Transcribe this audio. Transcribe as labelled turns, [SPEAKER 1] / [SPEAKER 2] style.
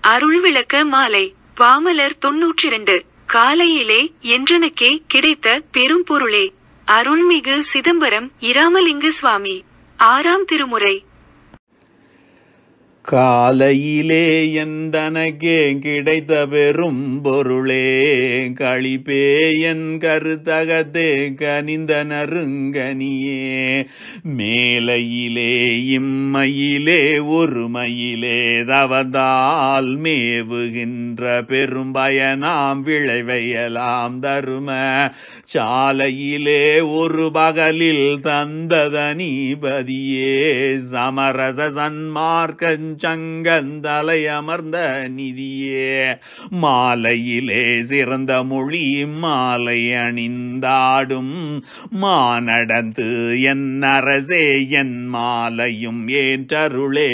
[SPEAKER 1] அருள் விளக்க மாலை பாமலர் 92 காலையிலே என்றனக்கே கிடைத்த பெரும் பொருளே. அருள்மிகு சிதம்பரம் இராமலிங்க சுவாமி. 6ஆம் திருமுறை.
[SPEAKER 2] காலையிலே எந்தனக்கே கிடைத்த பெரும் பொருளே, களிப்பே என் கருத்தகத்தே கனிந்த நறுங்கனியே. மேலையிலே இம்மையிலே ஒருமையிலே தவத்தால் மேவுகின்ற பெரும் பயனாம் விளைவையலாம் தரும சாலையிலே ஒரு பகலில் தந்ததனீபதியே. சமரச சன்மார்க்க சங்கந்தலை அமர்ந்த நிதியே. மாலையிலே சிறந்த மொழி மாலை அணிந்தாடும் மானடந்து என் அரசே என் மாலையும் ஏற்றருளே.